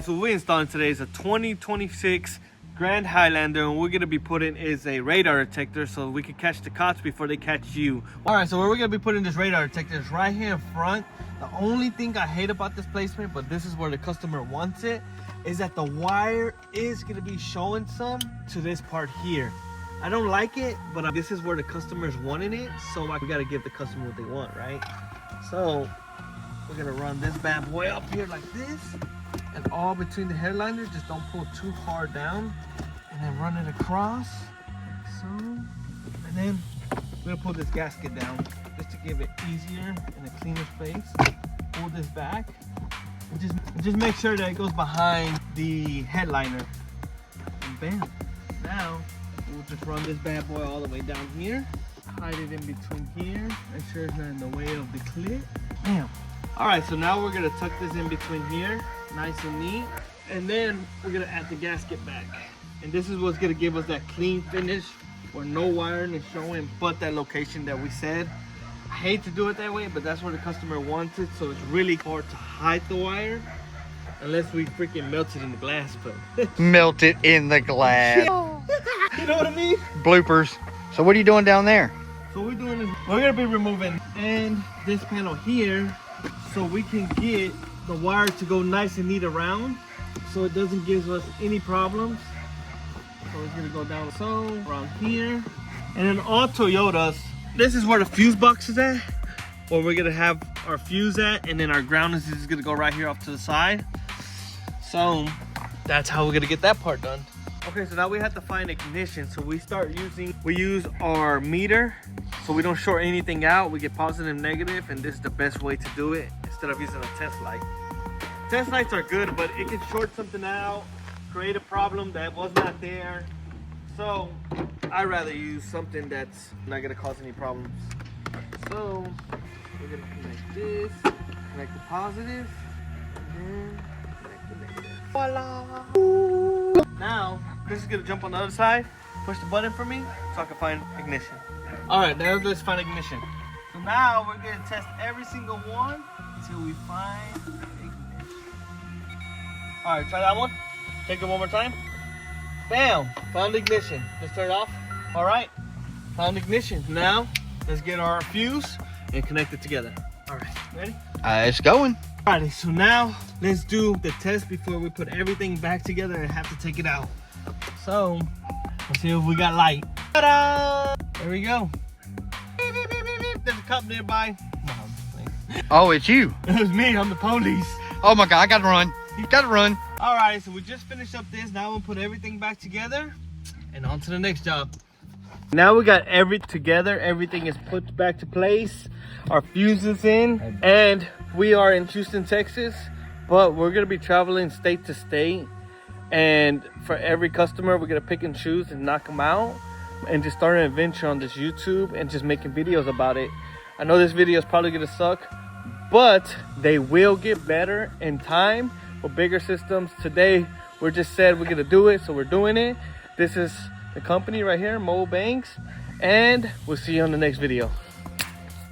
So what we're installing today is a 2026 Grand Highlander, and we're gonna be putting is a radar detector so we can catch the cops before they catch you. All right, so where we're gonna be putting this radar detector is right here in front. The only thing I hate about this placement, but this is where the customer wants it, is that the wire is gonna be showing some to this part here. I don't like it, but this is where the customer's wanting it, so we gotta give the customer what they want, right? So we're gonna run this bad boy up here like this, and all between the headliner, just don't pull too hard down, and then run it across, like so. And then we're gonna pull this gasket down just to give it easier and a cleaner space. Pull this back, and just make sure that it goes behind the headliner. And bam! Now we'll just run this bad boy all the way down here, hide it in between here, make sure it's not in the way of the clip. Bam! All right, so now we're gonna tuck this in between here, nice and neat, and then we're gonna add the gasket back. And this is what's gonna give us that clean finish where no wiring is showing but that location that we said. I hate to do it that way, but that's where the customer wants it, so it's really hard to hide the wire unless we freaking melt it in the glass. But melt it in the glass. You know what I mean? Bloopers. So what are you doing down there? So what we're doing is we're gonna be removing and this panel here so we can get the wire to go nice and neat around so it doesn't give us any problems. So it's gonna go down so around here. And then all Toyotas, this is where the fuse box is at, where we're gonna have our fuse at, and then our ground is just gonna go right here off to the side. So that's how we're gonna get that part done. Okay, so now we have to find ignition. So we use our meter so we don't short anything out. We get positive and negative, and this is the best way to do it instead of using a test light. Test lights are good, but it can short something out, create a problem that was not there. So I'd rather use something that's not gonna cause any problems. So we're gonna connect this, connect the positive, and then connect the negative. Voila! Now, Chris is gonna jump on the other side, push the button for me so I can find ignition. All right, now let's find ignition. So now we're gonna test every single one until we find ignition. All right, try that one. Take it one more time. Bam, found ignition. Let's turn it off. All right, found ignition. Now, let's get our fuse and connect it together. All right, ready? It's going. Alrighty, so now let's do the test before we put everything back together and have to take it out. So, let's see if we got light. Ta-da! There we go. Beep, beep, beep, beep, beep. There's a cop nearby. Oh, it's you. It was me, I'm the police. Oh my God, I gotta run. You gotta run. Alright, so we just finished up this. Now we'll put everything back together and on to the next job. Now we got everything together. Everything is put back to place. Our fuse is in, and we are in Houston, Texas, but we're gonna be traveling state to state. And for every customer, we're gonna pick and choose and knock them out and just start an adventure on this YouTube and just making videos about it. I know this video is probably gonna suck, but they will get better in time for bigger systems. Today, we're just said we're gonna do it, so we're doing it. This is the company right here, Mobile Banks, and we'll see you on the next video.